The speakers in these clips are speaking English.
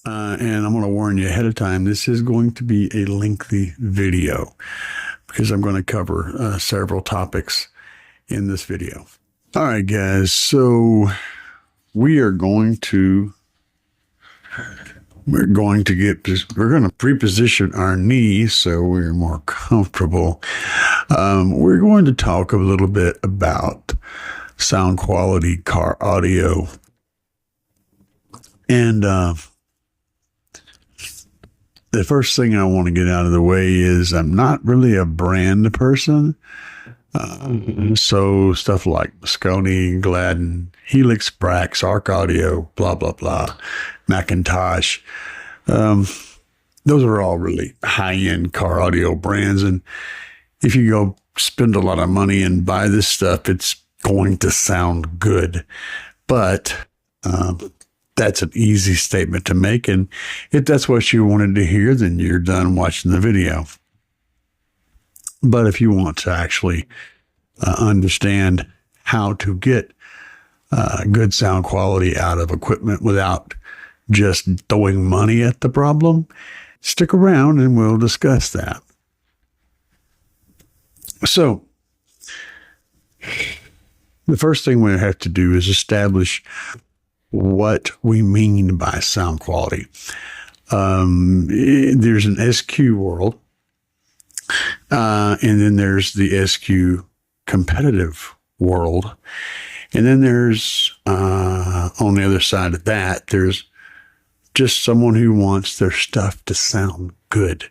And I'm going to warn you ahead of time, this is going to be a lengthy video because I'm going to cover several topics in this video. All right, guys. So we're going to pre-position our knees so we're more comfortable. We're going to talk a little bit about sound quality, car audio, and the first thing I want to get out of the way is I'm not really a brand person. So stuff like Moscone, Gladden, Helix, Brax, Arc Audio, blah, blah, blah, Macintosh. Those are all really high-end car audio brands. And if you go spend a lot of money and buy this stuff, it's going to sound good. But that's an easy statement to make. And if that's what you wanted to hear, then you're done watching the video. But if you want to actually understand how to get good sound quality out of equipment without just throwing money at the problem, stick around and we'll discuss that. So, the first thing we have to do is establish what we mean by sound quality. There's an SQ world, and then there's the SQ competitive world. And then there's, on the other side of that, there's just someone who wants their stuff to sound good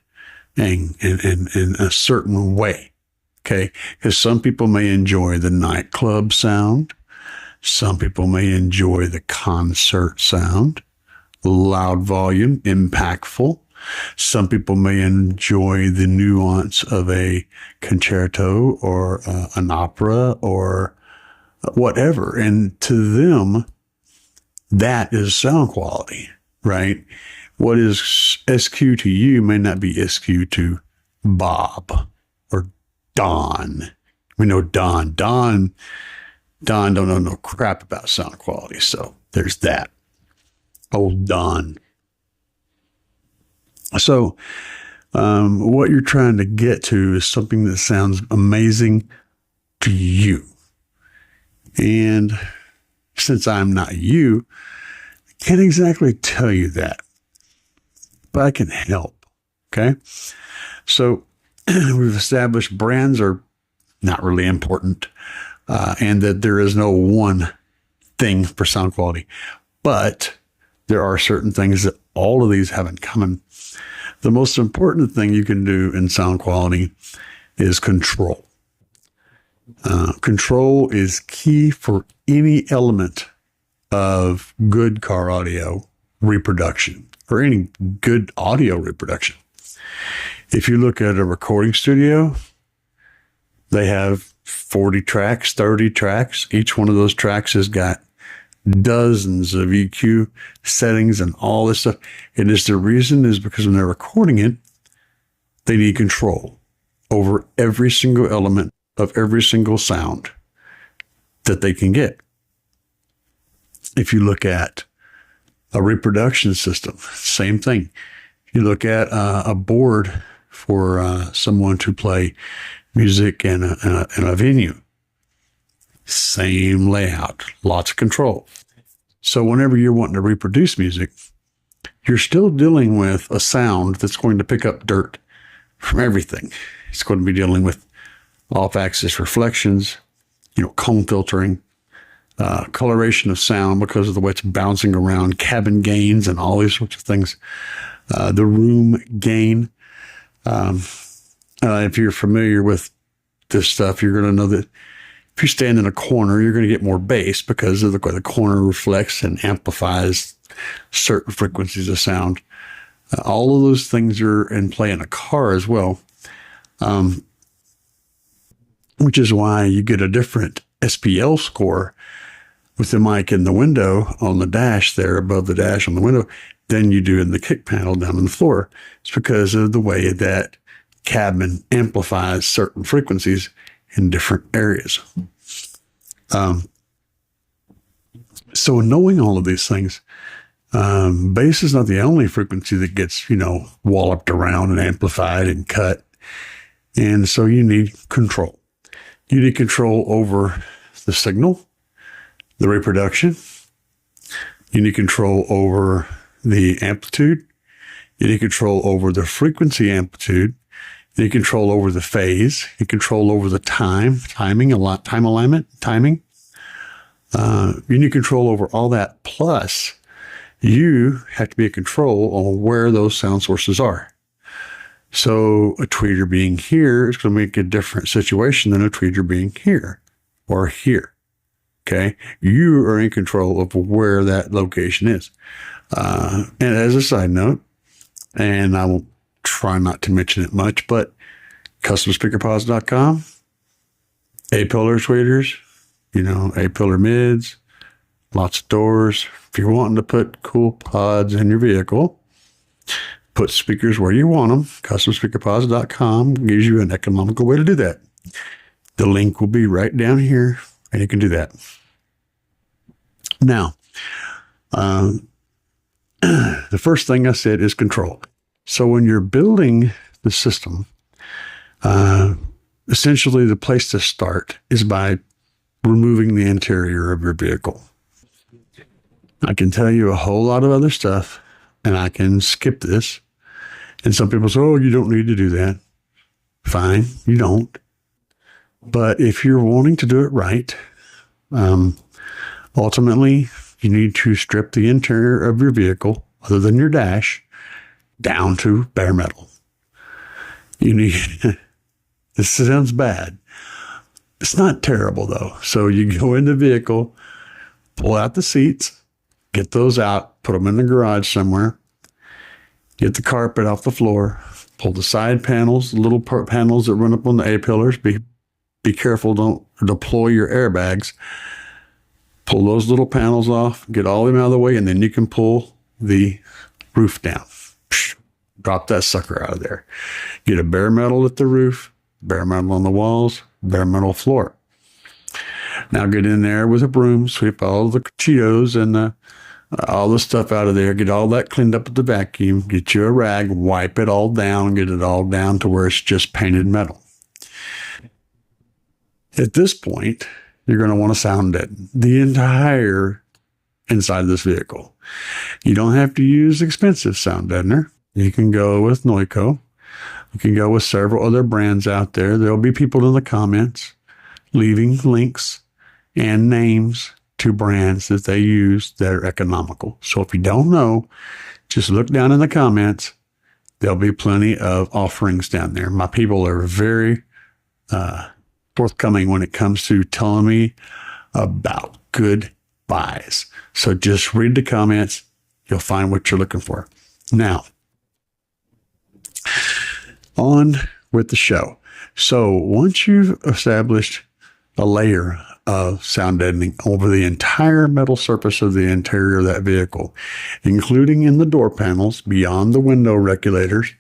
and in a certain way. Okay. Because some people may enjoy the nightclub sound. Some people may enjoy the concert sound, loud volume, impactful. Some people may enjoy the nuance of a concerto or an opera or whatever. And to them, that is sound quality, right? What is SQ to you may not be SQ to Bob or Don. We know Don don't know no crap about sound quality. So there's that. Old Don. So what you're trying to get to is something that sounds amazing to you. And since I'm not you, I can't exactly tell you that, but I can help. Okay. So we've established brands are not really important. And that there is no one thing for sound quality. But there are certain things that all of these have in common. The most important thing you can do in sound quality is control. Control is key for any element of good car audio reproduction or any good audio reproduction. If you look at a recording studio, they have 40 tracks, 30 tracks. Each one of those tracks has got dozens of EQ settings and all this stuff. And the reason is because when they're recording it, they need control over every single element of every single sound that they can get. If you look at a reproduction system, same thing. You look at a board for someone to play music in a venue. Same layout, lots of control. So whenever you're wanting to reproduce music, you're still dealing with a sound that's going to pick up dirt from everything. It's going to be dealing with off-axis reflections, comb filtering, coloration of sound because of the way it's bouncing around, cabin gains, and all these sorts of things. The room gain. If you're familiar with this stuff, you're going to know that if you stand in a corner, you're going to get more bass because of the way the corner reflects and amplifies certain frequencies of sound. All of those things are in play in a car as well, which is why you get a different SPL score with the mic in the window on the dash there, above the dash on the window, than you do in the kick panel down on the floor. It's because of the way that cabin amplifies certain frequencies in different areas. So knowing all of these things, Bass is not the only frequency that gets, walloped around and amplified and cut. And so you need control. You need control over the signal, the reproduction. You need control over the amplitude. You need control over the frequency amplitude. You need control over the phase. You need control over the time alignment, timing. You need control over all that. Plus, you have to be in control on where those sound sources are. So a tweeter being here is going to make a different situation than a tweeter being here or here. Okay. You are in control of where that location is. And as a side note, and I will try not to mention it much, but customspeakerpods.com, A-pillar tweeters, A-pillar mids, lots of doors. If you're wanting to put cool pods in your vehicle, put speakers where you want them. Customspeakerpods.com gives you an economical way to do that. The link will be right down here, and you can do that. Now, the first thing I said is control. So when you're building the system, essentially the place to start is by removing the interior of your vehicle. I can tell you a whole lot of other stuff, and I can skip this. And some people say, oh, you don't need to do that. Fine, you don't. But if you're wanting to do it right, ultimately, you need to strip the interior of your vehicle, other than your dash, down to bare metal. You need, this sounds bad. It's not terrible, though. So you go in the vehicle, pull out the seats, get those out, put them in the garage somewhere, get the carpet off the floor, pull the side panels, the little panels that run up on the A-pillars. Be careful, don't deploy your airbags. Pull those little panels off, get all of them out of the way, and then you can pull the roof down. Drop that sucker out of there. Get a bare metal at the roof, bare metal on the walls, bare metal floor. Now get in there with a broom, sweep all the Cheetos and all the stuff out of there, get all that cleaned up with the vacuum, get you a rag, wipe it all down, get it all down to where it's just painted metal. At this point, you're going to want to sound deaden the entire inside of this vehicle. You don't have to use expensive sound deadener. You can go with Neuco. You can go with several other brands out there. There'll be people in the comments leaving links and names to brands that they use that are economical. So if you don't know, just look down in the comments. There'll be plenty of offerings down there. My people are very forthcoming when it comes to telling me about good buys. So just read the comments. You'll find what you're looking for. Now, on with the show. So once you've established a layer of sound deadening over the entire metal surface of the interior of that vehicle, including in the door panels, beyond the window regulators,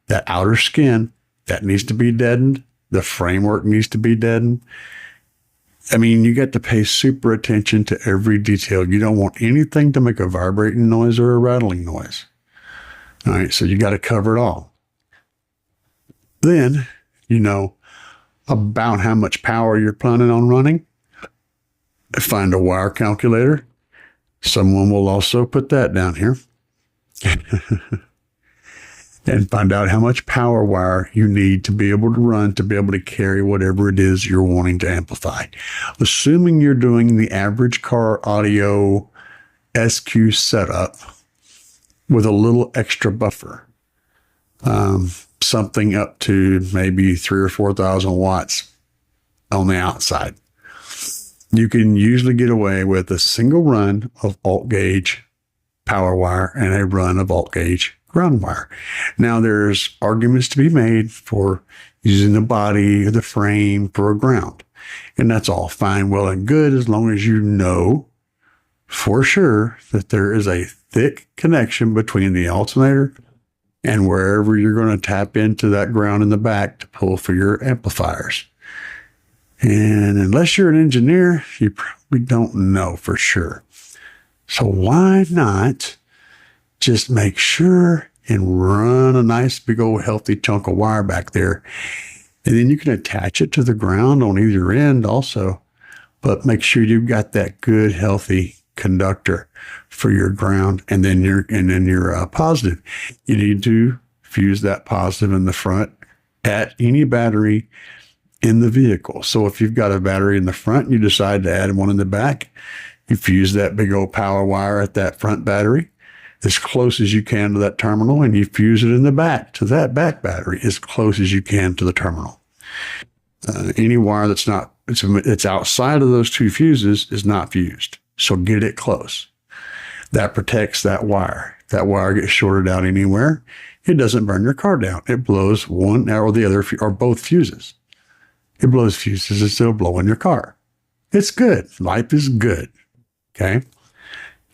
that outer skin, that needs to be deadened. The framework needs to be deadened. I mean, you got to pay super attention to every detail. You don't want anything to make a vibrating noise or a rattling noise. All right, so you got to cover it all. Then you know about how much power you're planning on running. Find a wire calculator. Someone will also put that down here. And find out how much power wire you need to be able to run, to be able to carry whatever it is you're wanting to amplify. Assuming you're doing the average car audio SQ setup with a little extra buffer, something up to maybe 3,000 or 4,000 watts on the outside. You can usually get away with a single run of alt gauge power wire and a run of alt gauge ground wire. Now, there's arguments to be made for using the body or the frame for a ground. And that's all fine, well, and good, as long as you know for sure that there is a thick connection between the alternator and wherever you're going to tap into that ground in the back to pull for your amplifiers. And unless you're an engineer, you probably don't know for sure. So why not just make sure and run a nice big old healthy chunk of wire back there. And then you can attach it to the ground on either end also, but make sure you've got that good healthy conductor for your ground and then your positive. You need to fuse that positive in the front at any battery in the vehicle. So if you've got a battery in the front and you decide to add one in the back, you fuse that big old power wire at that front battery as close as you can to that terminal, and you fuse it in the back to that back battery as close as you can to the terminal. Any wire that's not, it's outside of those two fuses is not fused. So get it close. That protects that wire. That wire gets shorted out anywhere. It doesn't burn your car down. It blows one or the other or both fuses. It blows fuses instead of blowing your car. It's good. Life is good. Okay.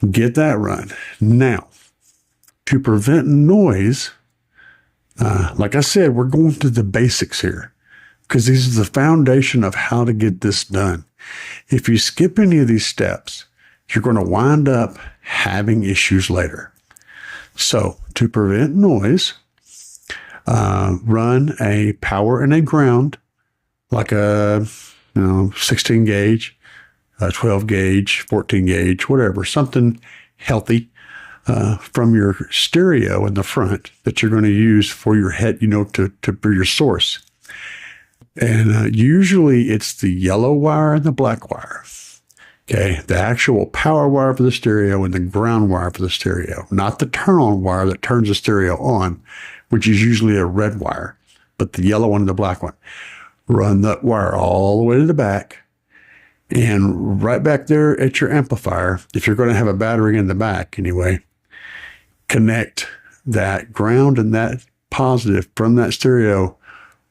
Get that run. Now, to prevent noise, like I said, we're going to the basics here because these are the foundation of how to get this done. If you skip any of these steps, you're going to wind up having issues later. So to prevent noise, run a power and a ground, like a 16 gauge, 12 gauge, 14 gauge, whatever, something healthy from your stereo in the front that you're going to use for your head, for your source. And usually it's the yellow wire and the black wire. Okay, the actual power wire for the stereo and the ground wire for the stereo, not the turn-on wire that turns the stereo on, which is usually a red wire, but the yellow one and the black one. Run that wire all the way to the back, and right back there at your amplifier, if you're going to have a battery in the back anyway, connect that ground and that positive from that stereo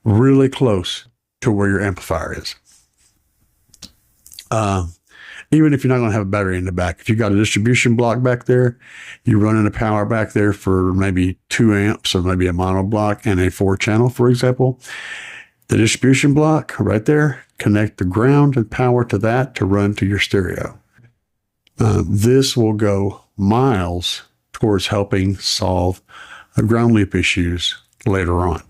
really close to where your amplifier is. Even if you're not going to have a battery in the back, if you've got a distribution block back there, you're running a power back there for maybe 2 amps or maybe a mono block and a 4-channel, for example. The distribution block right there, connect the ground and power to that to run to your stereo. This will go miles towards helping solve ground loop issues later on.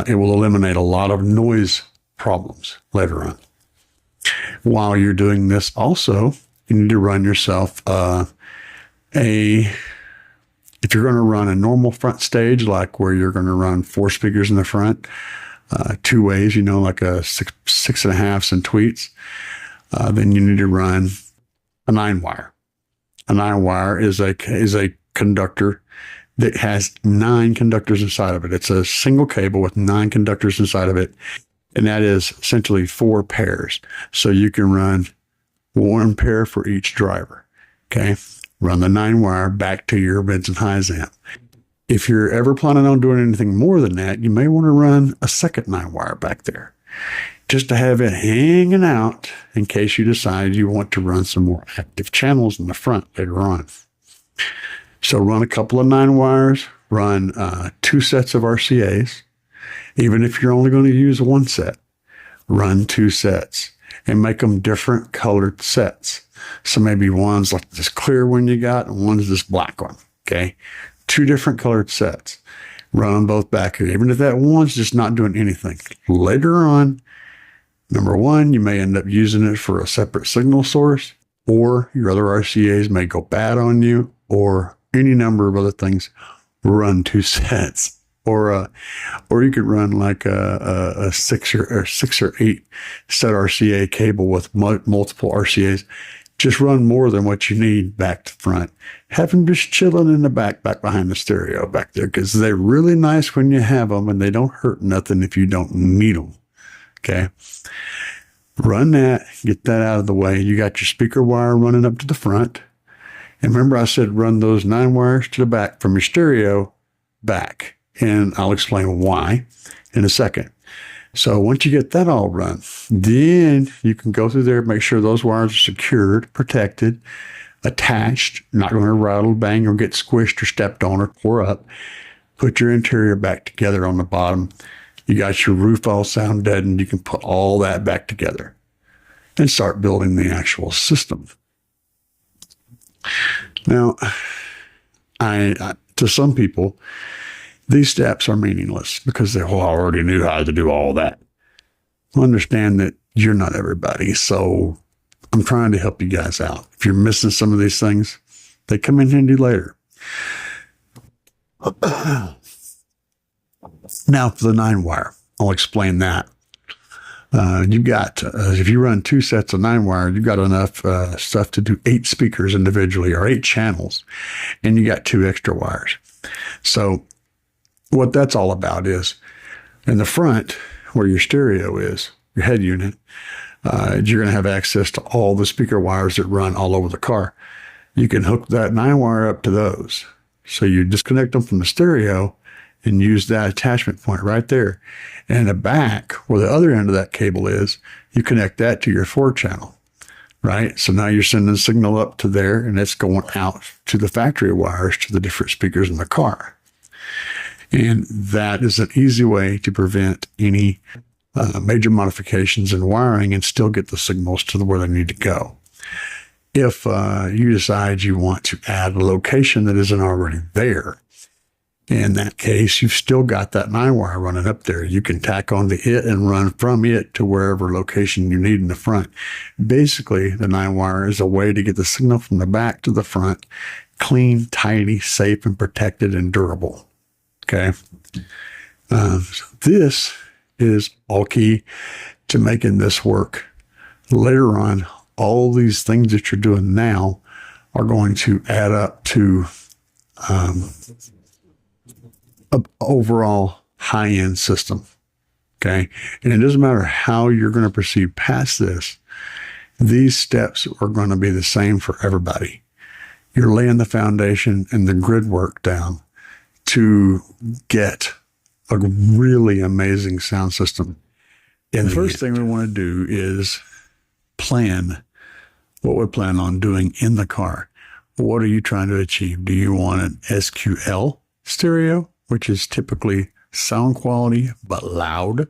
It will eliminate a lot of noise problems later on. While you're doing this also, you need to run yourself if you're going to run a normal front stage, like where you're going to run 4 speakers in the front, 2 ways, like a 6.5s and tweets, then you need to run a 9-wire. A 9-wire is a conductor that has 9 conductors inside of it. It's a single cable with 9 conductors inside of it. And that is essentially 4 pairs. So you can run 1 pair for each driver. Okay. Run the 9-wire back to your mids and highs amp. If you're ever planning on doing anything more than that, you may want to run a second 9-wire back there just to have it hanging out in case you decide you want to run some more active channels in the front later on. So run a couple of 9-wires, run 2 sets of RCAs. Even if you're only going to use 1 set, run 2 sets and make them different colored sets. So maybe one's like this clear one you got and one's this black one. Okay. 2 different colored sets. Run them both back here. Even if that one's just not doing anything. Later on, number 1, you may end up using it for a separate signal source, or your other RCAs may go bad on you, or any number of other things. Run 2 sets. Or you could run like a 6 or 8 set RCA cable with multiple RCAs. Just run more than what you need back to front. Have them just chilling in the back behind the stereo back there, because they're really nice when you have them and they don't hurt nothing if you don't need them. Okay. Run that, get that out of the way. You got your speaker wire running up to the front. And remember I said run those 9 wires to the back from your stereo back. And I'll explain why in a second. So once you get that all run, then you can go through there, make sure those wires are secured, protected, attached, not going to rattle, bang, or get squished or stepped on or tore up. Put your interior back together on the bottom. You got your roof all sound deadened. You can put all that back together and start building the actual system. Now, to some people, these steps are meaningless because I already knew how to do all that. Understand that you're not everybody. So I'm trying to help you guys out. If you're missing some of these things, they come in handy later. Now for the 9-wire, I'll explain that. You've got, if you run 2 sets of 9-wire, you've got enough stuff to do 8 speakers individually or 8 channels, and you got 2 extra wires. So what that's all about is in the front where your stereo is, your head unit, you're going to have access to all the speaker wires that run all over the car. You can hook that 9-wire up to those. So you disconnect them from the stereo and use that attachment point right there. And in the back, where the other end of that cable is, you connect that to your 4-channel, right? So now you're sending the signal up to there, and it's going out to the factory wires to the different speakers in the car. And that is an easy way to prevent any major modifications in wiring and still get the signals to where they need to go. If you decide you want to add a location that isn't already there, in that case, you've still got that 9-wire running up there. You can tack onto it and run from it to wherever location you need in the front. Basically, the 9-wire is a way to get the signal from the back to the front, clean, tidy, safe, and protected and durable. Okay. This is all key to making this work. Later on, all these things that you're doing now are going to add up to an overall high-end system. Okay. And it doesn't matter how you're going to proceed past this. These steps are going to be the same for everybody. You're laying the foundation and the grid work down to get a really amazing sound system. And the first thing we want to do is plan what we plan on doing in the car. What are you trying to achieve? Do you want an SQL stereo, which is typically sound quality but loud?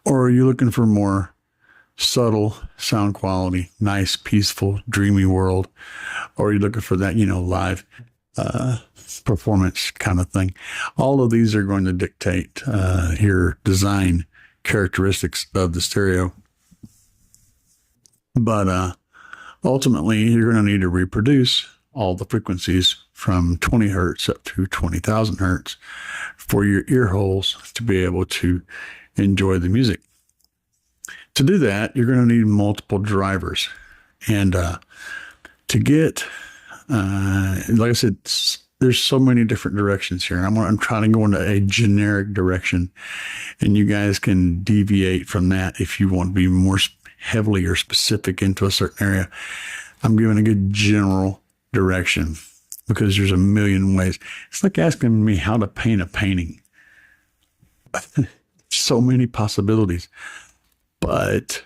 Or are you looking for more subtle sound quality, nice, peaceful, dreamy world? Or are you looking for that, live performance kind of thing? All of these are going to dictate your design characteristics of the stereo. But ultimately, you're going to need to reproduce all the frequencies from 20 hertz up to 20,000 hertz for your ear holes to be able to enjoy the music. To do that, you're going to need multiple drivers. And to get, like I said, there's so many different directions here. I'm trying to go into a generic direction, and you guys can deviate from that if you want to be more heavily or specific into a certain area. I'm giving a good general direction because there's a million ways. It's like asking me how to paint a painting. So many possibilities. But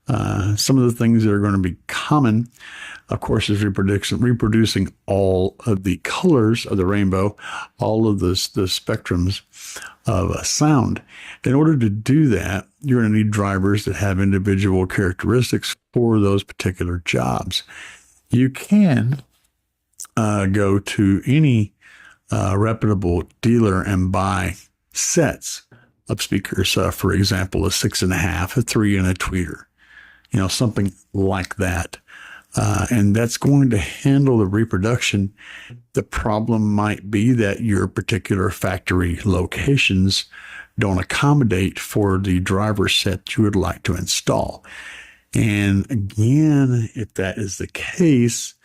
some of the things that are going to be common, of course, is reproducing all of the colors of the rainbow, all of the spectrums of sound. In order to do that, you're going to need drivers that have individual characteristics for those particular jobs. You can go to any reputable dealer and buy sets of speakers, for example, a 6.5, a 3, and a tweeter, something like that. And that's going to handle the reproduction. The problem might be that your particular factory locations don't accommodate for the driver set you would like to install. And again, if that is the case,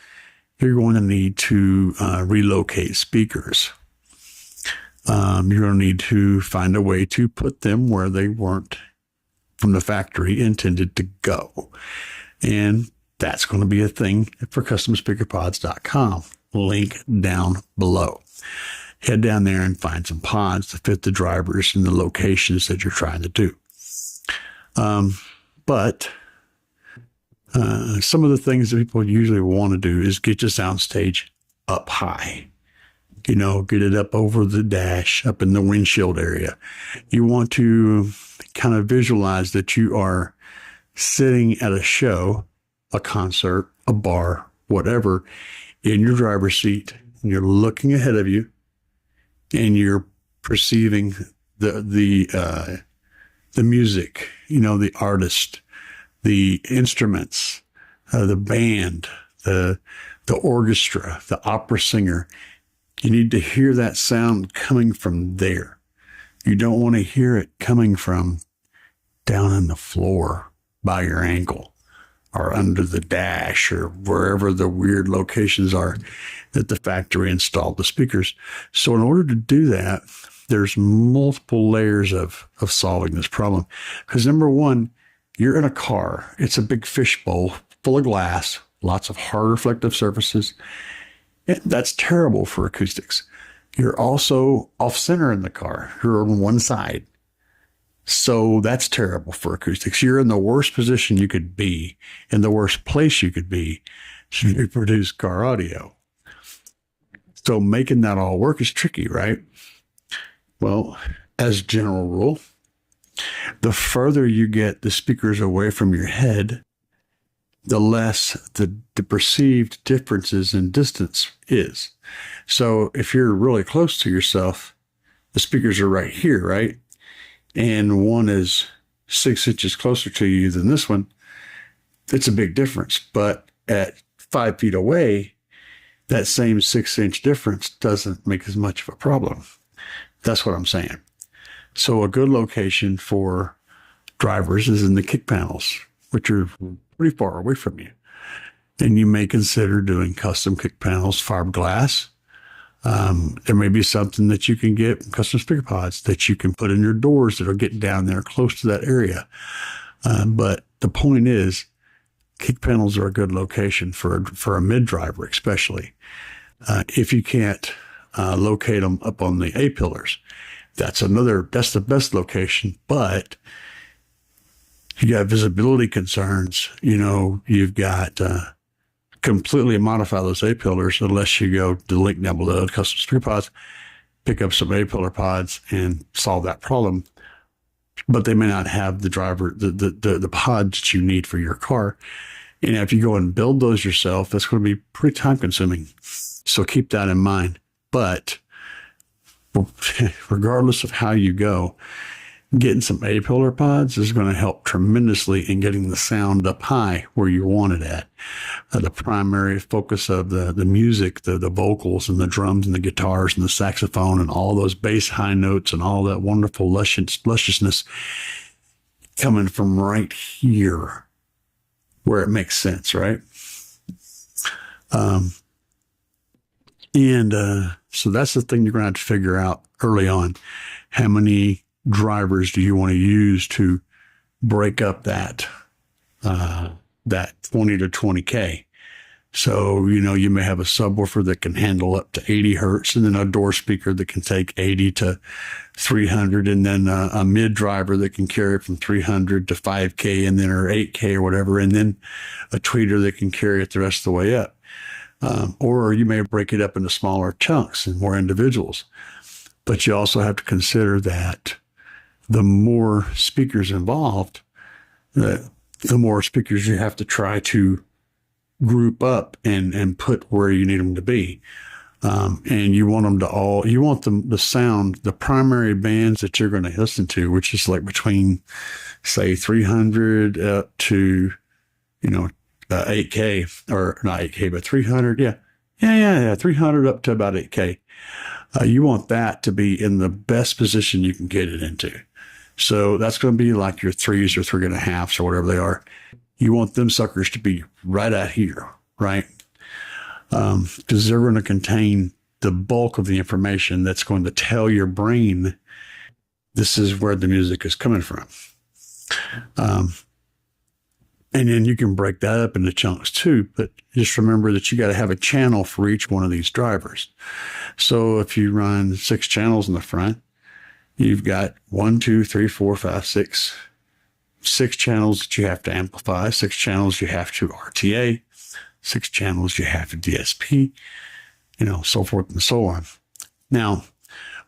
you're going to need to relocate speakers. You're going to need to find a way to put them where they weren't from the factory intended to go. And that's going to be a thing for customspeakerpods.com. Link down below. Head down there and find some pods to fit the drivers and the locations that you're trying to do. But some of the things that people usually want to do is get your soundstage up high. Get it up over the dash, up in the windshield area. You want to kind of visualize that you are sitting at a show, a concert, a bar, whatever, in your driver's seat and you're looking ahead of you and you're perceiving the music, the artist, the instruments, the band, the orchestra, the opera singer. You need to hear that sound coming from there. You don't want to hear it coming from down on the floor by your ankle or under the dash or wherever the weird locations are that the factory installed the speakers. So in order to do that, there's multiple layers of solving this problem. Because number one, you're in a car. It's a big fishbowl full of glass, lots of hard reflective surfaces. And that's terrible for acoustics. You're also off center in the car. You're on one side. So that's terrible for acoustics. You're in the worst position you could be, in the worst place you could be to reproduce car audio. So making that all work is tricky, right? Well, as a general rule, the further you get the speakers away from your head, the less the perceived differences in distance is. So if you're really close to yourself, the speakers are right here, right? And one is 6 inches closer to you than this one, it's a big difference. But at 5 feet away, that same 6-inch difference doesn't make as much of a problem. That's what I'm saying. So a good location for drivers is in the kick panels, which are pretty far away from you. And you may consider doing custom kick panels, fiberglass. There may be something that you can get, custom speaker pods that you can put in your doors that are getting down there close to that area. But the point is, kick panels are a good location for a mid-driver, especially. If you can't locate them up on the A-pillars, that's the best location. But you got visibility concerns. You've got completely modify those A-pillars unless you go to the link down below, custom speaker pods, pick up some A-pillar pods and solve that problem. But they may not have the pods that you need for your car. And if you go and build those yourself, that's going to be pretty time consuming. So keep that in mind. But regardless of how you go, getting some A-pillar pods is going to help tremendously in getting the sound up high where you want it at. The primary focus of the music, the vocals and the drums and the guitars and the saxophone and all those bass high notes and all that wonderful lusciousness coming from right here where it makes sense, right? So that's the thing you're going to have to figure out early on. How many drivers do you want to use to break up that 20 to 20K? So, you may have a subwoofer that can handle up to 80 hertz and then a door speaker that can take 80 to 300 and then a mid driver that can carry it from 300 to 5K and then or 8K or whatever. And then a tweeter that can carry it the rest of the way up. Or you may break it up into smaller chunks and more individuals. But you also have to consider that the more speakers involved, the more speakers you have to try to group up and put where you need them to be. And you want them to the sound, the primary bands that you're going to listen to, which is like between, say, 300 up to, 8K, or not 8K, but 300. Yeah. 300 up to about 8K. You want that to be in the best position you can get it into. So that's going to be like your 3s or 3.5s or whatever they are. You want them suckers to be right out here, right? Because they're going to contain the bulk of the information that's going to tell your brain this is where the music is coming from. And then you can break that up into chunks too, but just remember that you got to have a channel for each one of these drivers. So if you run 6 channels in the front, you've got 1, 2, 3, 4, 5, 6 channels that you have to amplify, 6 channels you have to RTA, 6 channels you have to DSP, so forth and so on. Now,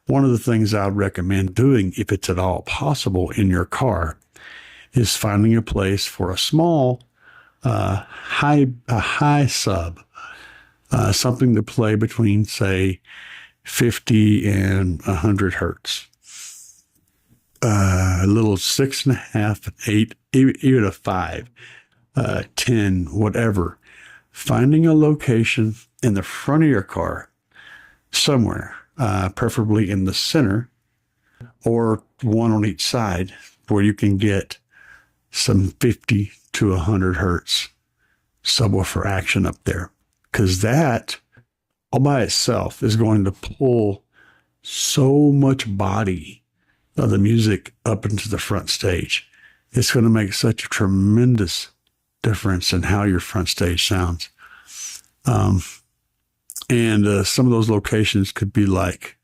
one of the things I would recommend doing, if it's at all possible in your car, is finding a place for a small, high sub, something to play between, say, 50 and 100 hertz. A little 6.5, 8, even a 5, 10, whatever. Finding a location in the front of your car somewhere, preferably in the center or one on each side, where you can get some 50 to 100 hertz subwoofer action up there. Because that all by itself is going to pull so much body of the music up into the front stage. It's going to make such a tremendous difference in how your front stage sounds. And some of those locations could be like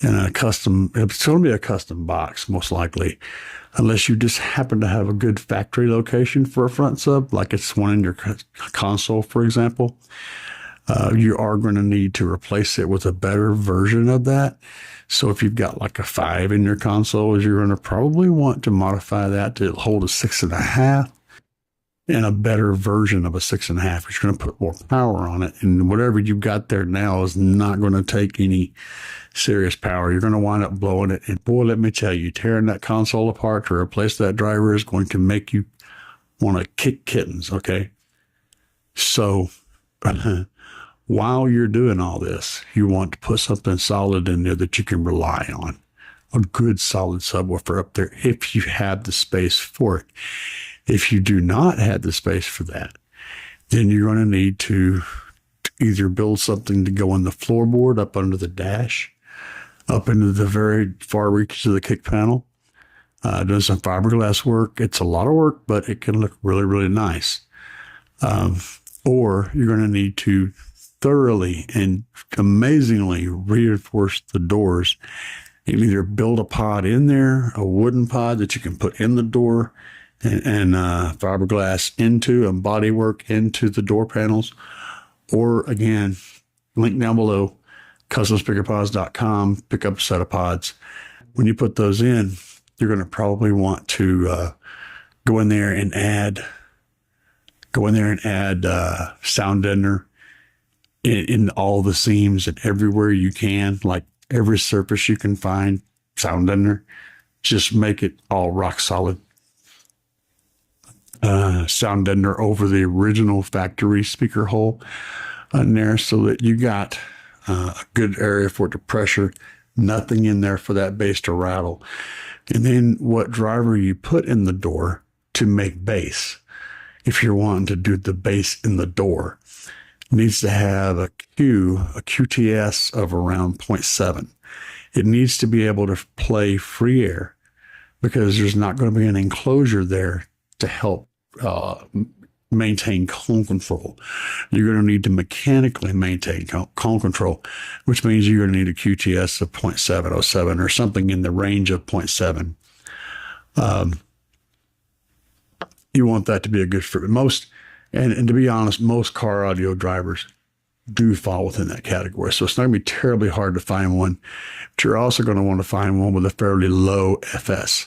in a custom, it's going to be a custom box, most likely, unless you just happen to have a good factory location for a front sub, like it's one in your console, for example. You are going to need to replace it with a better version of that. So if you've got like a 5 in your console, you're going to probably want to modify that to hold a 6.5 and a better version of a 6.5, which is going to put more power on it. And whatever you've got there now is not going to take any serious power. You're going to wind up blowing it. And boy, let me tell you, tearing that console apart to replace that driver is going to make you want to kick kittens. Okay. So while you're doing all this, you want to put something solid in there that you can rely on. A good solid subwoofer up there if you have the space for it. If you do not have the space for that, then you're going to need to either build something to go on the floorboard up under the dash, up into the very far reaches of the kick panel. Doing some fiberglass work. It's a lot of work, but it can look really, really nice. Or you're going to need to thoroughly and amazingly reinforce the doors. You can either build a pod in there, a wooden pod that you can put in the door, and fiberglass into and bodywork into the door panels. Or again, link down below, customspeakerpods.com, pick up a set of pods. When you put those in, you're going to probably want to go in there and add sound deadener in all the seams and everywhere you can, like every surface you can find, sound deadener. Just make it all rock solid. Sound deadener over the original factory speaker hole in there so that you got a good area for it to pressure, nothing in there for that bass to rattle. And then what driver you put in the door to make bass, if you're wanting to do the bass in the door, needs to have a QTS of around 0.7. It needs to be able to play free air because there's not going to be an enclosure there to help maintain cone control. You're going to need to mechanically maintain cone control, which means you're going to need a QTS of 0.707 or something in the range of 0.7. You want that to be a good fit. And to be honest, most car audio drivers do fall within that category. So it's not going to be terribly hard to find one, but you're also going to want to find one with a fairly low FS,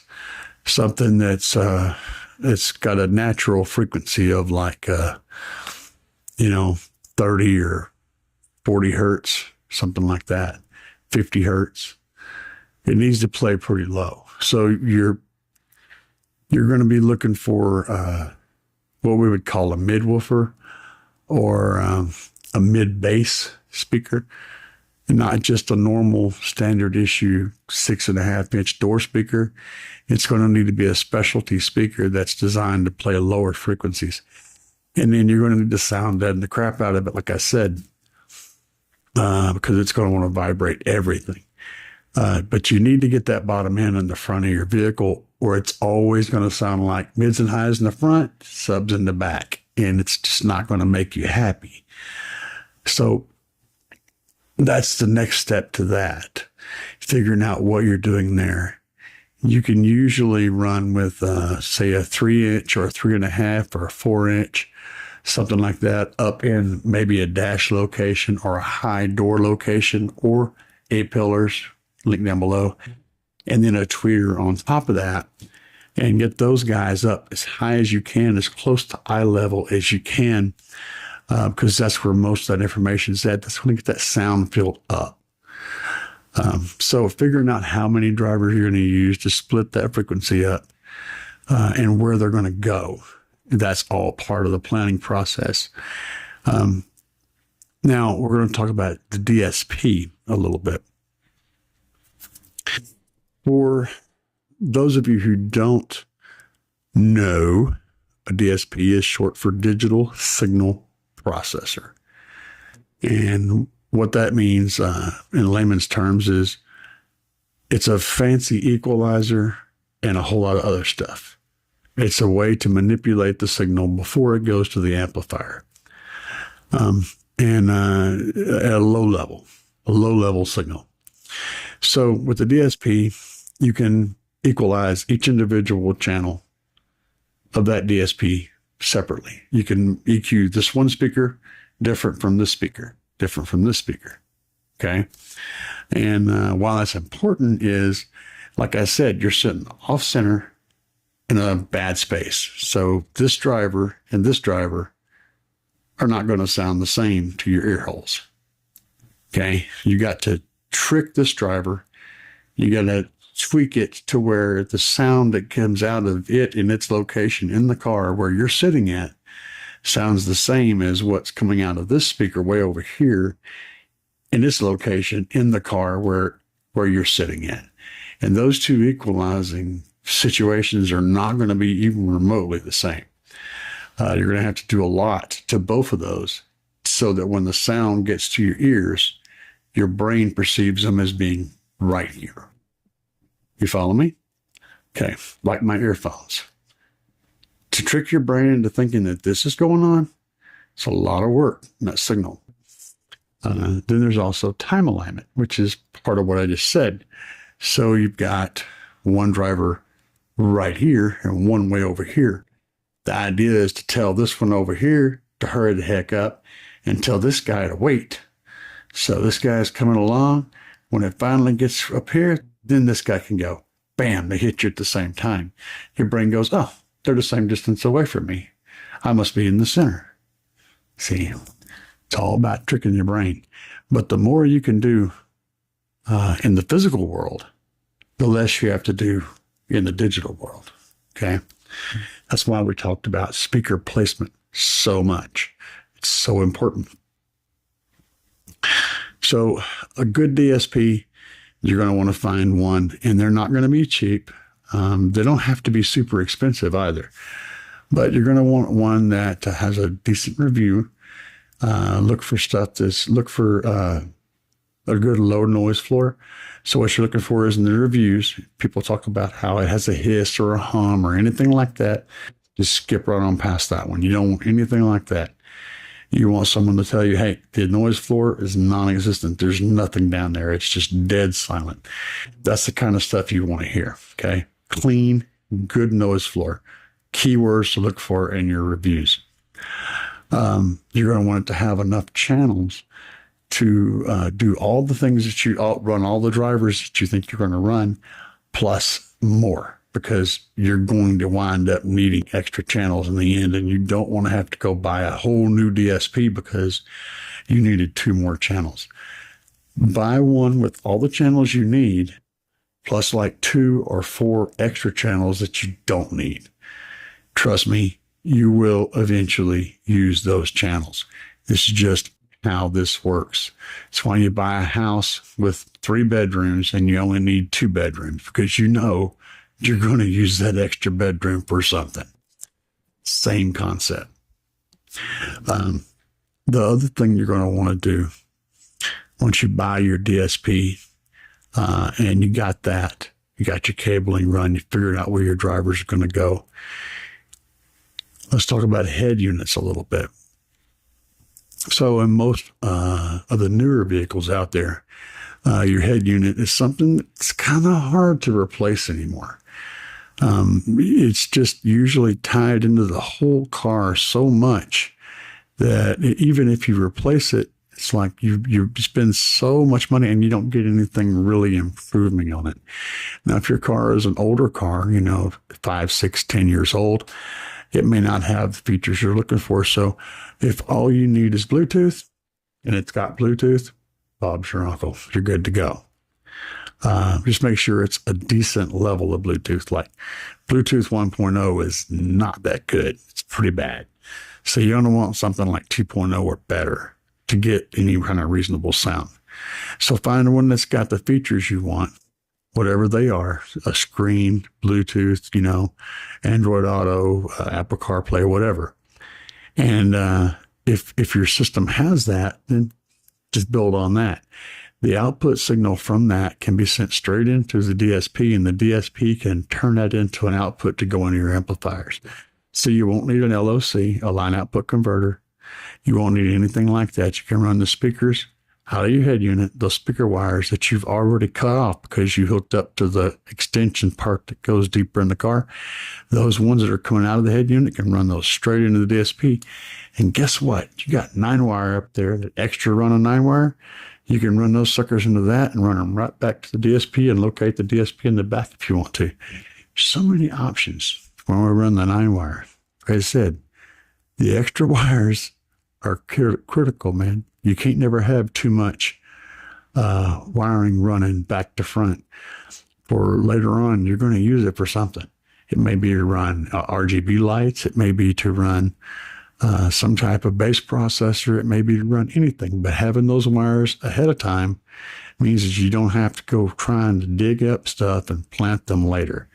something that's it's got a natural frequency of like 30 or 40 hertz, something like that, 50 hertz. It needs to play pretty low. So you're going to be looking for what we would call a mid-woofer or a mid-bass speaker, not just a normal standard issue 6.5-inch door speaker. It's going to need to be a specialty speaker that's designed to play lower frequencies. And then you're going to need to sound deaden the crap out of it, like I said, because it's going to want to vibrate everything. But you need to get that bottom end in the front of your vehicle, or it's always going to sound like mids and highs in the front, subs in the back, and it's just not going to make you happy. So that's the next step to that, figuring out what you're doing there. You can usually run with, say, a 3-inch or a 3.5 or a 4-inch, something like that, up in maybe a dash location or a high door location or A-pillars, link down below, and then a tweeter on top of that, and get those guys up as high as you can, as close to eye level as you can, because that's where most of that information is at. That's going to get that sound filled up. So figuring out how many drivers you're going to use to split that frequency up and where they're going to go, that's all part of the planning process. Now we're going to talk about the DSP a little bit. For those of you who don't know, a DSP is short for digital signal processor. And what that means in layman's terms is it's a fancy equalizer and a whole lot of other stuff. It's a way to manipulate the signal before it goes to the amplifier. And at a low level signal. So with the DSP, you can equalize each individual channel of that DSP separately. You can EQ this one speaker different from this speaker, different from this speaker. Okay. And while that's important is, like I said, you're sitting off center in a bad space. So this driver and this driver are not going to sound the same to your ear holes. Okay. You got to trick this driver. You got to tweak it to where the sound that comes out of it in its location in the car where you're sitting at sounds the same as what's coming out of this speaker way over here in its location in the car where you're sitting at. And those two equalizing situations are not going to be even remotely the same. You're going to have to do a lot to both of those so that when the sound gets to your ears, your brain perceives them as being right here. You follow me? Okay, like my earphones. To trick your brain into thinking that this is going on, it's a lot of work in that signal. Then there's also time alignment, which is part of what I just said. So you've got one driver right here and one way over here. The idea is to tell this one over here to hurry the heck up and tell this guy to wait. So this guy's coming along. When it finally gets up here, then this guy can go, bam, they hit you at the same time. Your brain goes, oh, they're the same distance away from me. I must be in the center. See, it's all about tricking your brain. But the more you can do in the physical world, the less you have to do in the digital world. Okay. That's why we talked about speaker placement so much. It's so important. So a good DSP, you're going to want to find one, and they're not going to be cheap. They don't have to be super expensive either, but you're going to want one that has a decent review. Look for a good low noise floor. So what you're looking for is in the reviews, people talk about how it has a hiss or a hum or anything like that. Just skip right on past that one. You don't want anything like that. You want someone to tell you, hey, the noise floor is non-existent. There's nothing down there. It's just dead silent. That's the kind of stuff you want to hear. Okay. Clean, good noise floor. Keywords to look for in your reviews. You're going to want it to have enough channels to do all the things that you run, all the drivers that you think you're going to run, plus more, because you're going to wind up needing extra channels in the end, and you don't want to have to go buy a whole new DSP because you needed 2 more channels. Buy one with all the channels you need, plus like 2 or 4 extra channels that you don't need. Trust me, you will eventually use those channels. This is just how this works. It's why you buy a house with 3 bedrooms and you only need 2 bedrooms, because you know you're going to use that extra bedroom for something. Same concept. The other thing you're going to want to do once you buy your DSP and you got your cabling run, you figured out where your drivers are going to go. Let's talk about head units a little bit. So in most of the newer vehicles out there, your head unit is something that's kind of hard to replace anymore. It's just usually tied into the whole car so much that even if you replace it, it's like you spend so much money and you don't get anything really improving on it. Now, if your car is an older car, 5, 6, 10 years old, it may not have the features you're looking for. So if all you need is Bluetooth and it's got Bluetooth, Bob's your uncle. You're good to go. Just make sure it's a decent level of Bluetooth. Like Bluetooth 1.0 is not that good. It's pretty bad. So you're going to want something like 2.0 or better to get any kind of reasonable sound. So find one that's got the features you want, whatever they are, a screen, Bluetooth, Android Auto, Apple CarPlay, whatever. And if your system has that, then just build on that. The output signal from that can be sent straight into the DSP, and the DSP can turn that into an output to go into your amplifiers. So you won't need an LOC, a line output converter. You won't need anything like that. You can run the speakers out of your head unit, those speaker wires that you've already cut off because you hooked up to the extension part that goes deeper in the car. Those ones that are coming out of the head unit can run those straight into the DSP. And guess what? You got 9-wire up there, that extra run of 9-wire. You can run those suckers into that and run them right back to the DSP and locate the DSP in the back if you want to. So many options when we run the 9-wire. Like I said, the extra wires are critical, man. You can't never have too much wiring running back to front. For later on, you're going to use it for something. It may be to run RGB lights. It may be to run some type of bass processor. It may be to run anything. But having those wires ahead of time means that you don't have to go trying to dig up stuff and plant them later.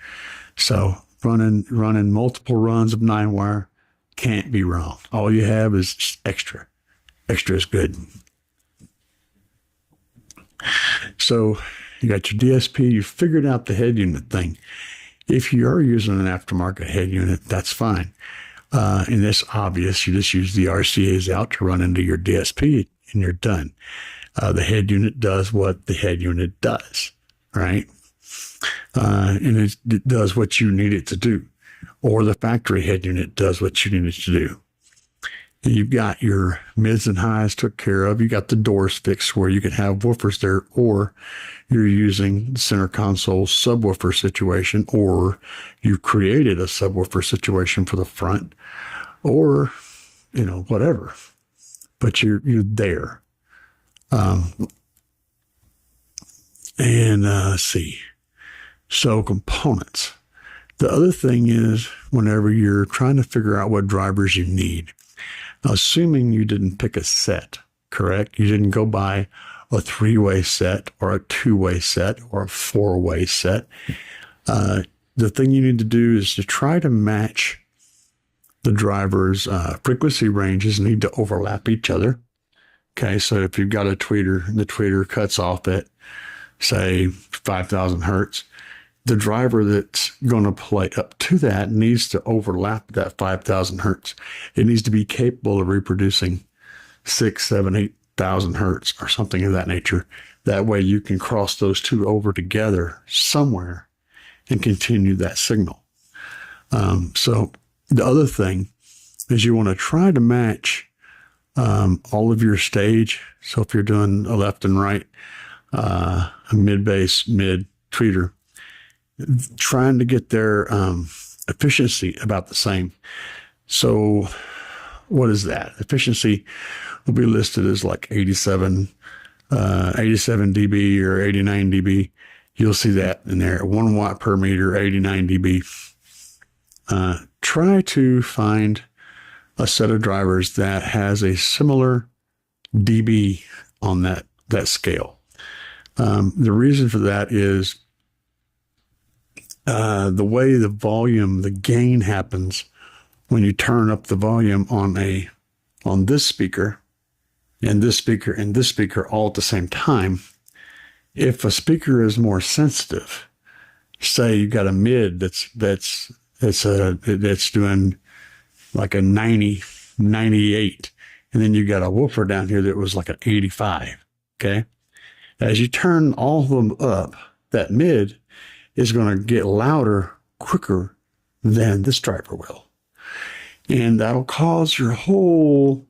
So running multiple runs of 9-wire can't be wrong. All you have is just extra. Extra is good. So you got your DSP, you figured out the head unit thing. If you are using an aftermarket head unit, that's fine. And it's obvious. You just use the RCAs out to run into your DSP and you're done. The head unit does what the head unit does, right? And it does what you need it to do. Or the factory head unit does what you need it to do. You've got your mids and highs took care of. You got the doors fixed where you can have woofers there, or you're using the center console subwoofer situation, or you created a subwoofer situation for the front, or, whatever. But you're there. Let's see. So components. The other thing is whenever you're trying to figure out what drivers you need, assuming you didn't pick a set, correct? You didn't go buy a 3-way set or a 2-way set or a 4-way set. The thing you need to do is to try to match the drivers' frequency ranges need to overlap each other. Okay, so if you've got a tweeter, the tweeter cuts off at, say, 5,000 hertz, the driver that's going to play up to that needs to overlap that 5,000 hertz. It needs to be capable of reproducing 6, 7, 8,000 hertz or something of that nature. That way you can cross those two over together somewhere and continue that signal. So the other thing is you want to try to match all of your stage. So if you're doing a left and right, a mid bass, mid tweeter, trying to get their efficiency about the same. So what is that? Efficiency will be listed as like 87 dB or 89 dB. You'll see that in there, 1 watt per meter, 89 dB. Try to find a set of drivers that has a similar dB on that scale. The reason for that is the way the volume, the gain happens when you turn up the volume on this speaker and this speaker and this speaker all at the same time. If a speaker is more sensitive, say you got a mid that's doing like a 90, 98, and then you got a woofer down here that was like an 85. Okay, as you turn all of them up, that mid is going to get louder quicker than this driver will. And that'll cause your whole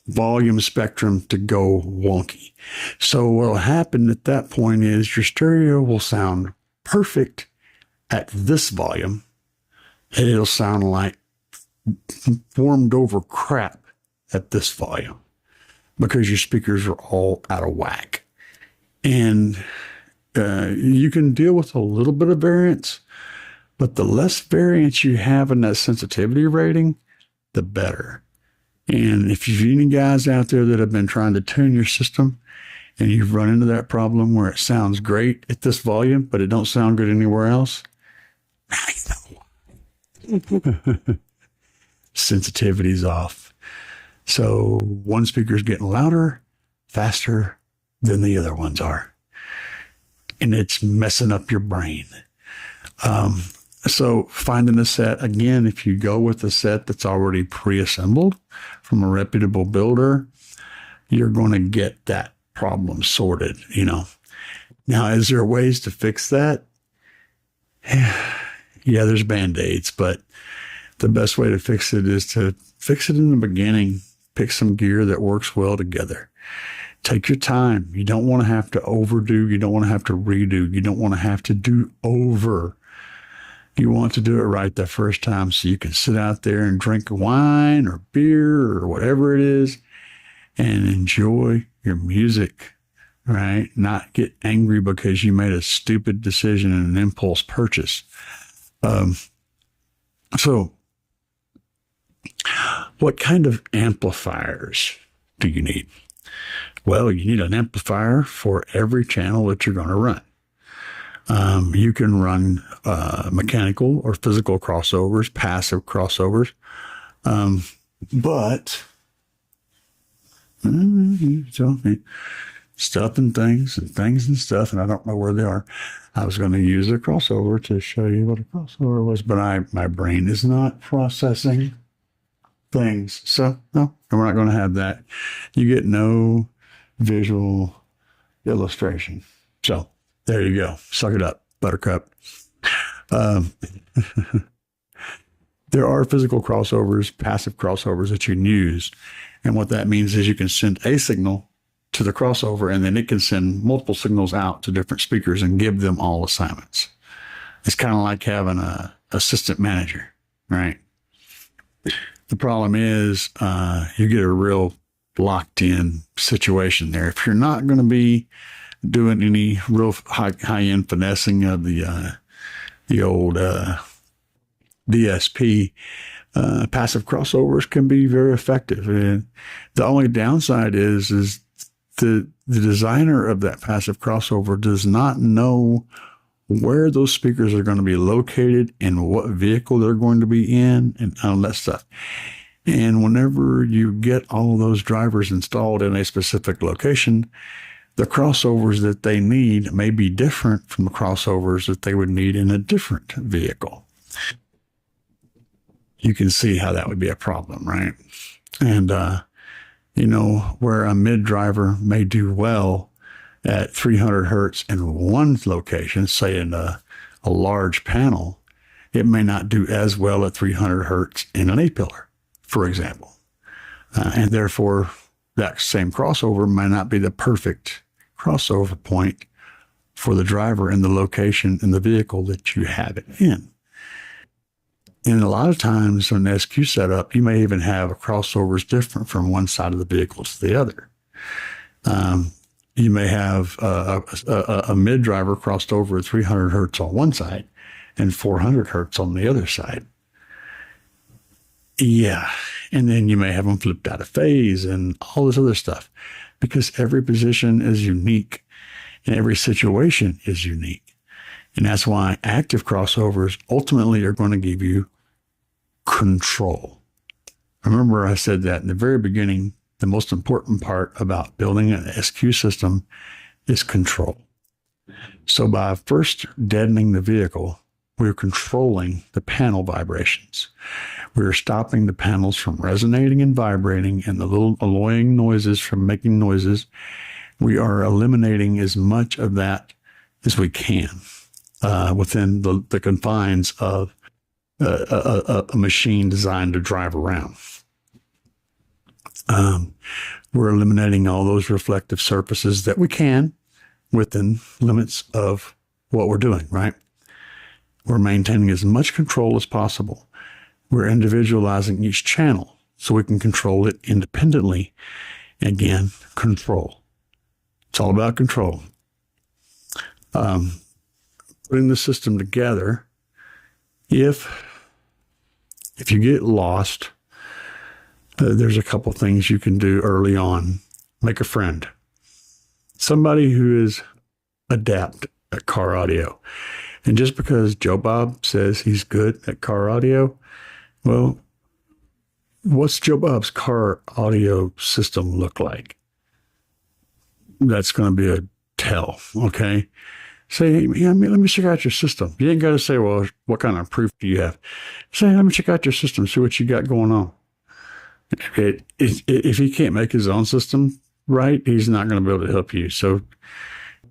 volume spectrum to go wonky. So what'll happen at that point is your stereo will sound perfect at this volume, and it'll sound like warmed over crap at this volume because your speakers are all out of whack. And you can deal with a little bit of variance, but the less variance you have in that sensitivity rating, the better. And if you've any guys out there that have been trying to tune your system and you've run into that problem where it sounds great at this volume, but it don't sound good anywhere else, sensitivity's off. So one speaker's getting louder, faster than the other ones are. And it's messing up your brain. So finding a set, again, if you go with a set that's already pre-assembled from a reputable builder, you're going to get that problem sorted, you know. Now, is there ways to fix that? Yeah, there's Band-Aids, but the best way to fix it is to fix it in the beginning. Pick some gear that works well together. Take your time. You don't want to have to overdo. You don't want to have to redo. You don't want to have to do over. You want to do it right the first time so you can sit out there and drink wine or beer or whatever it is and enjoy your music, right? Not get angry because you made a stupid decision and an impulse purchase. So what kind of amplifiers do you need? Well, you need an amplifier for every channel that you're going to run. You can run mechanical or physical crossovers, passive crossovers, but stuff and things and stuff, and I don't know where they are. I was going to use a crossover to show you what a crossover was, but my brain is not processing things. So, no, we're not going to have that. You get no visual illustration. So, there you go. Suck it up, buttercup. There are physical crossovers, passive crossovers that you can use. And what that means is you can send a signal to the crossover, and then it can send multiple signals out to different speakers and give them all assignments. It's kind of like having an assistant manager, right? The problem is you get a real locked-in situation there. If you're not going to be doing any real high-end finessing of the old DSP, passive crossovers can be very effective. And the only downside is the designer of that passive crossover does not know where those speakers are going to be located and what vehicle they're going to be in and all that stuff. And whenever you get all of those drivers installed in a specific location, the crossovers that they need may be different from the crossovers that they would need in a different vehicle. You can see how that would be a problem, right? And, where a mid driver may do well at 300 hertz in one location, say in a large panel, it may not do as well at 300 hertz in an A-pillar, for example. And therefore, that same crossover might not be the perfect crossover point for the driver in the location in the vehicle that you have it in. And a lot of times on the SQ setup, you may even have crossovers different from one side of the vehicle to the other. You may have a mid driver crossed over at 300 hertz on one side and 400 hertz on the other side. Yeah. And then you may have them flipped out of phase and all this other stuff, because every position is unique and every situation is unique. And that's why active crossovers ultimately are going to give you control. Remember, I said that in the very beginning, the most important part about building an SQ system is control. So by first deadening the vehicle, we're controlling the panel vibrations. We're stopping the panels from resonating and vibrating and the little annoying noises from making noises. We are eliminating as much of that as we can within the confines of a machine designed to drive around. We're eliminating all those reflective surfaces that we can within limits of what we're doing, right? We're maintaining as much control as possible. We're individualizing each channel so we can control it independently. Again, control. It's all about control. Putting the system together, if you get lost, there's a couple things you can do early on. Make a friend. Somebody who is adept at car audio. And just because Joe Bob says he's good at car audio, well, what's Joe Bob's car audio system look like? That's going to be a tell, okay? Say, hey, let me check out your system. You ain't got to say, well, what kind of proof do you have? Say, let me check out your system, see what you got going on. If he can't make his own system right, he's not going to be able to help you. So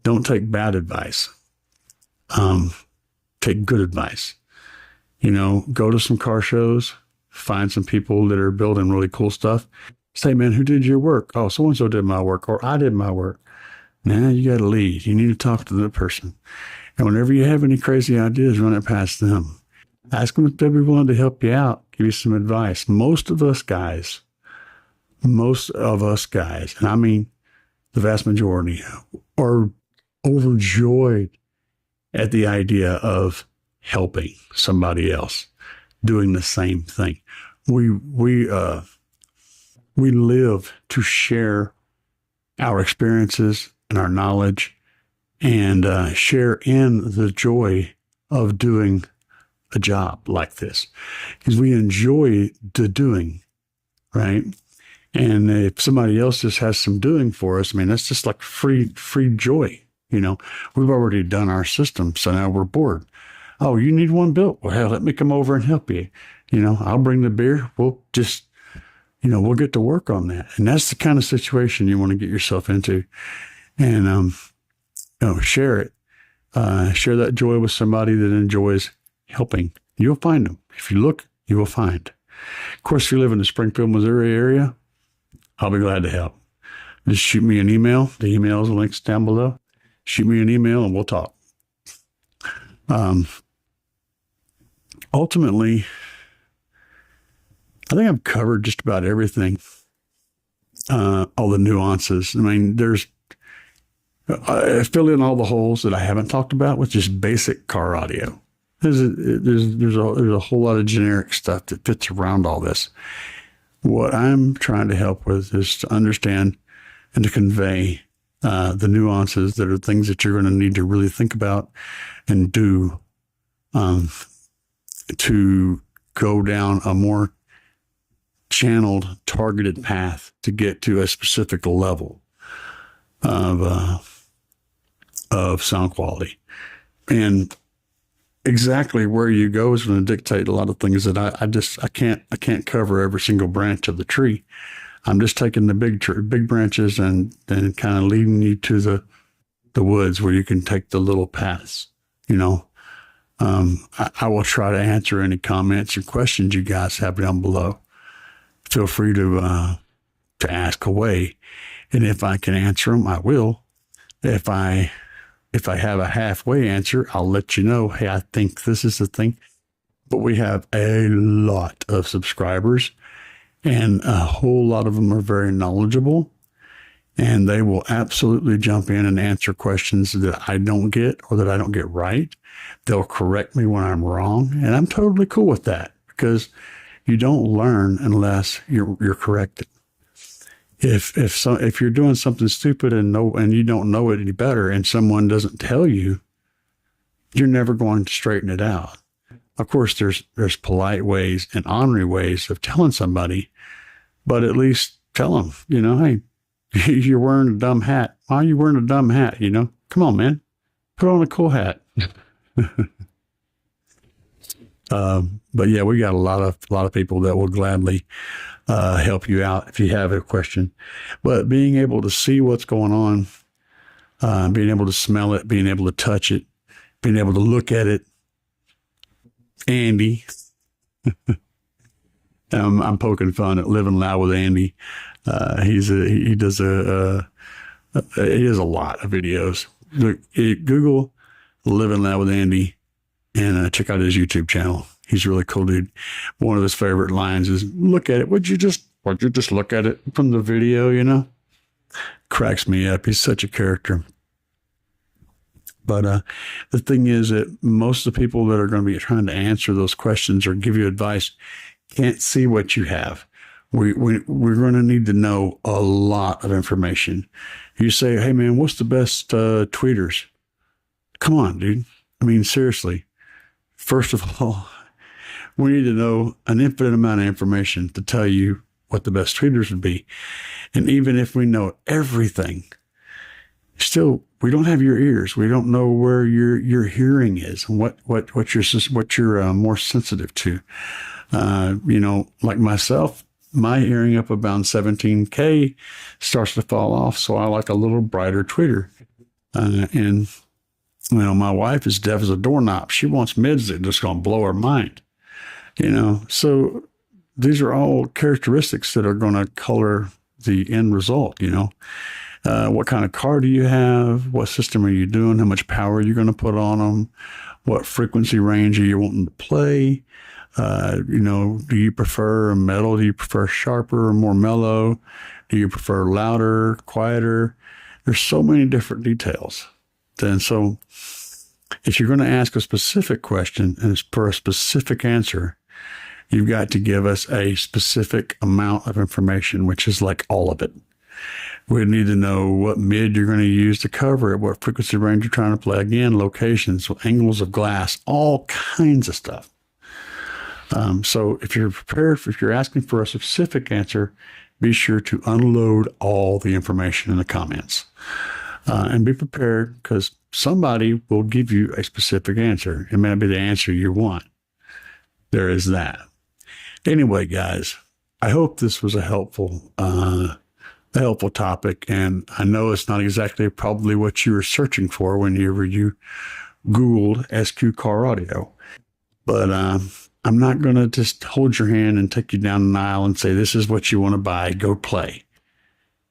don't take bad advice. Take good advice. Go to some car shows, find some people that are building really cool stuff. Say, man, who did your work? Oh, so-and-so did my work, or I did my work. Now you got to lead. You need to talk to the person. And whenever you have any crazy ideas, run it past them. Ask them if they'd be willing to help you out, give you some advice. Most of us guys, and I mean the vast majority, are overjoyed at the idea of helping somebody else, doing the same thing. We live to share our experiences and our knowledge and share in the joy of doing a job like this, because we enjoy the doing, right? And if somebody else just has some doing for us, I mean, that's just like free joy. We've already done our system, so now we're bored. Oh, you need one built? Well, hell, let me come over and help you. I'll bring the beer. We'll just, we'll get to work on that. And that's the kind of situation you want to get yourself into. And, share it. Share that joy with somebody that enjoys helping. You'll find them. If you look, you will find. Of course, if you live in the Springfield, Missouri area, I'll be glad to help. Just shoot me an email. The email's links down below. Shoot me an email and we'll talk. Ultimately, I think I've covered just about everything. All the nuances. I mean, I fill in all the holes that I haven't talked about with just basic car audio. There's a whole lot of generic stuff that fits around all this. What I'm trying to help with is to understand and to convey the nuances that are things that you're going to need to really think about and do to go down a more channeled, targeted path to get to a specific level of sound quality. And exactly where you go is going to dictate a lot of things that I can't cover every single branch of the tree. I'm just taking the big branches and kind of leading you to the woods where you can take the little paths. I will try to answer any comments or questions you guys have down below. Feel free to ask away, and if I can answer them, I will. If I have a halfway answer, I'll let you know, hey, I think this is the thing. But we have a lot of subscribers, and a whole lot of them are very knowledgeable, and they will absolutely jump in and answer questions that I don't get or that I don't get right. They'll correct me when I'm wrong, and I'm totally cool with that, because you don't learn unless you're corrected. If you're doing something stupid and you don't know it any better, and someone doesn't tell you, you're never going to straighten it out. Of course, there's polite ways and honorary ways of telling somebody, but at least tell them, hey, you're wearing a dumb hat. Why are you wearing a dumb hat? Come on, man, put on a cool hat. But yeah, we got a lot of people that will gladly help you out if you have a question. But being able to see what's going on, being able to smell it, being able to touch it, being able to look at it. Andy, I'm poking fun at Living Loud with Andy. He does a lot of videos. Look, Google Living Loud with Andy and check out his YouTube channel. He's a really cool dude. One of his favorite lines is, "Look at it. Would you just look at it from the video?" You know, cracks me up. He's such a character. But the thing is that most of the people that are going to be trying to answer those questions or give you advice can't see what you have. We're going to need to know a lot of information. You say, "Hey, man, what's the best tweeters?" Come on, dude. I mean, seriously. First of all, we need to know an infinite amount of information to tell you what the best tweeters would be. And even if we know everything, still, we don't have your ears. We don't know where your hearing is and what you're more sensitive to. You know, like myself, my hearing up about 17K starts to fall off. So I like a little brighter tweeter. And, you know, my wife is deaf as a doorknob. She wants mids that are just going to blow her mind, you know. So these are all characteristics that are going to color the end result, you know. What kind of car do you have? What system are you doing? How much power are you going to put on them? What frequency range are you wanting to play? You know, do you prefer metal? Do you prefer sharper or more mellow? Do you prefer louder, quieter? There's so many different details. And so if you're going to ask a specific question and it's for a specific answer, you've got to give us a specific amount of information, which is like all of it. We need to know what mid you're going to use to cover it, what frequency range you're trying to play. Again, locations, angles of glass, all kinds of stuff. So if you're prepared, if you're asking for a specific answer, be sure to unload all the information in the comments. And be prepared, because somebody will give you a specific answer. It may not be the answer you want. There is that. Anyway, guys, I hope this was a helpful topic. And I know it's not exactly probably what you were searching for whenever you Googled SQ car audio. But I'm not going to just hold your hand and take you down an aisle and say, "This is what you want to buy. Go play."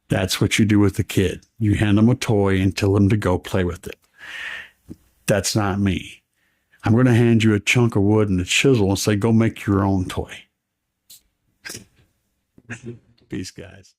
That's what you do with the kid. You hand them a toy and tell them to go play with it. That's not me. I'm going to hand you a chunk of wood and a chisel and say, "Go make your own toy." Peace, guys.